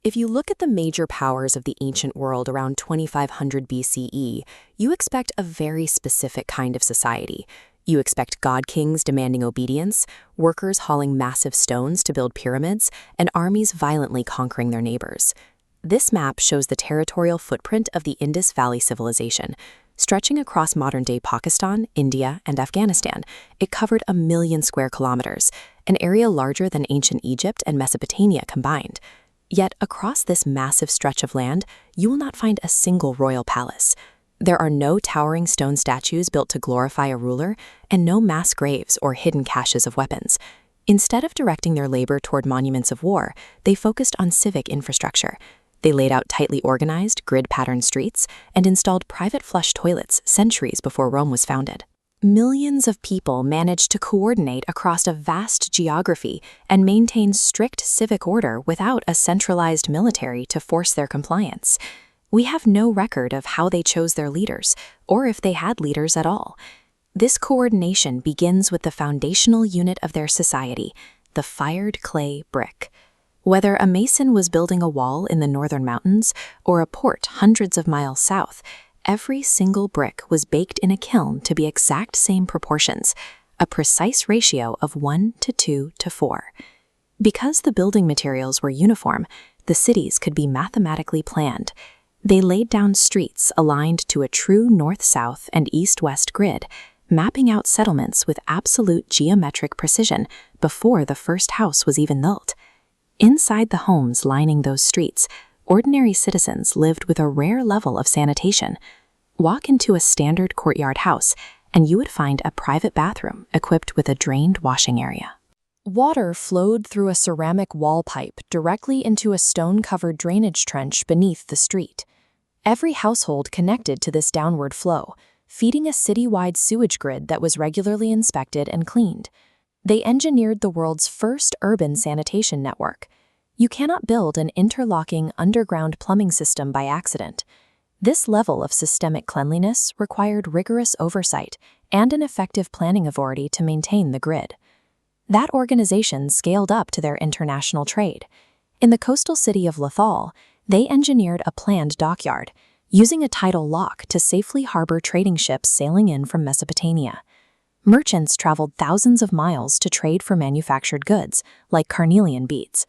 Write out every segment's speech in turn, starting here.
If you look at the major powers of the ancient world around 2500 BCE, you expect a very specific kind of society. You expect god-kings demanding obedience, workers hauling massive stones to build pyramids, and armies violently conquering their neighbors. This map shows the territorial footprint of the Indus Valley Civilization. Stretching across modern-day Pakistan, India, and Afghanistan, it covered 1 million square kilometers, an area larger than ancient Egypt and Mesopotamia combined. Yet, across this massive stretch of land, you will not find a single royal palace. There are no towering stone statues built to glorify a ruler, and no mass graves or hidden caches of weapons. Instead of directing their labor toward monuments of war, they focused on civic infrastructure. They laid out tightly organized, grid-patterned streets and installed private flush toilets centuries before Rome was founded. Millions of people managed to coordinate across a vast geography and maintain strict civic order without a centralized military to force their compliance. We have no record of how they chose their leaders, or if they had leaders at all. This coordination begins with the foundational unit of their society, the fired clay brick. Whether a mason was building a wall in the northern mountains or a port hundreds of miles south, every single brick was baked in a kiln to be exact same proportions, a precise ratio of 1 to 2 to 4. Because the building materials were uniform, the cities could be mathematically planned. They laid down streets aligned to a true north-south and east-west grid, mapping out settlements with absolute geometric precision before the first house was even built. Inside the homes lining those streets, ordinary citizens lived with a rare level of sanitation. Walk into a standard courtyard house, and you would find a private bathroom equipped with a drained washing area. Water flowed through a ceramic wall pipe directly into a stone-covered drainage trench beneath the street. Every household connected to this downward flow, feeding a citywide sewage grid that was regularly inspected and cleaned. They engineered the world's first urban sanitation network. You cannot build an interlocking underground plumbing system by accident. This level of systemic cleanliness required rigorous oversight and an effective planning authority to maintain the grid. That organization scaled up to their international trade. In the coastal city of Lothal, they engineered a planned dockyard, using a tidal lock to safely harbor trading ships sailing in from Mesopotamia. Merchants traveled thousands of miles to trade for manufactured goods, like carnelian beads.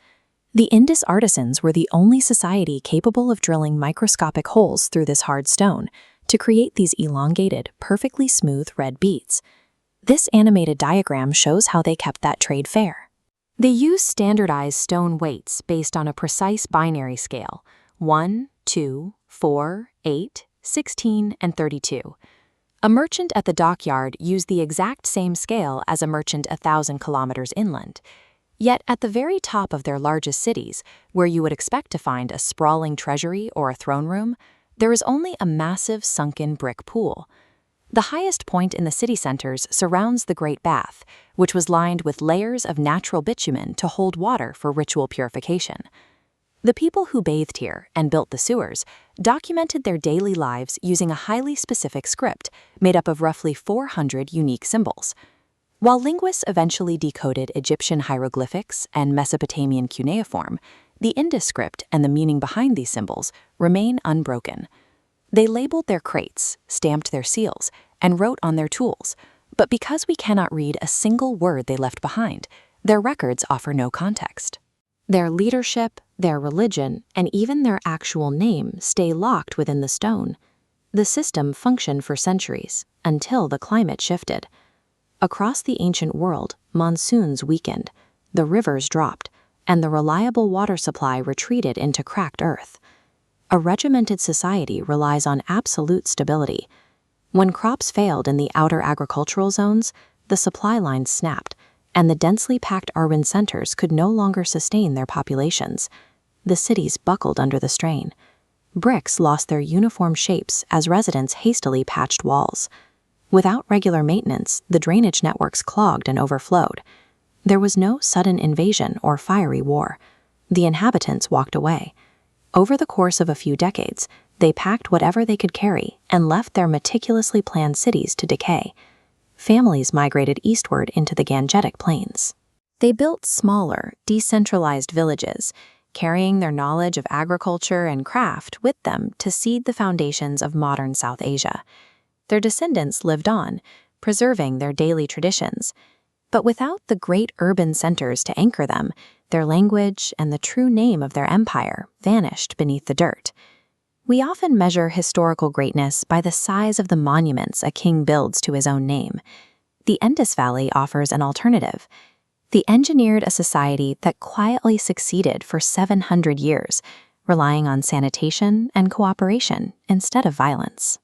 The Indus artisans were the only society capable of drilling microscopic holes through this hard stone to create these elongated, perfectly smooth red beads. This animated diagram shows how they kept that trade fair. They used standardized stone weights based on a precise binary scale, 1, 2, 4, 8, 16, and 32. A merchant at the dockyard used the exact same scale as a merchant 1,000 kilometers inland. Yet at the very top of their largest cities, where you would expect to find a sprawling treasury or a throne room, there is only a massive sunken brick pool. The highest point in the city centers surrounds the Great Bath, which was lined with layers of natural bitumen to hold water for ritual purification. The people who bathed here and built the sewers documented their daily lives using a highly specific script made up of roughly 400 unique symbols. While linguists eventually decoded Egyptian hieroglyphics and Mesopotamian cuneiform, the Indus script and the meaning behind these symbols remain unbroken. They labeled their crates, stamped their seals, and wrote on their tools, but because we cannot read a single word they left behind, their records offer no context. Their leadership, their religion, and even their actual name stay locked within the stone. The system functioned for centuries, until the climate shifted. Across the ancient world, monsoons weakened, the rivers dropped, and the reliable water supply retreated into cracked earth. A regimented society relies on absolute stability. When crops failed in the outer agricultural zones, the supply lines snapped, and the densely packed urban centers could no longer sustain their populations. The cities buckled under the strain. Bricks lost their uniform shapes as residents hastily patched walls. Without regular maintenance, the drainage networks clogged and overflowed. There was no sudden invasion or fiery war. The inhabitants walked away. Over the course of a few decades, they packed whatever they could carry and left their meticulously planned cities to decay. Families migrated eastward into the Gangetic Plains. They built smaller, decentralized villages, carrying their knowledge of agriculture and craft with them to seed the foundations of modern South Asia. Their descendants lived on, preserving their daily traditions. But without the great urban centers to anchor them, their language and the true name of their empire vanished beneath the dirt. We often measure historical greatness by the size of the monuments a king builds to his own name. The Indus Valley offers an alternative. They engineered a society that quietly succeeded for 700 years, relying on sanitation and cooperation instead of violence.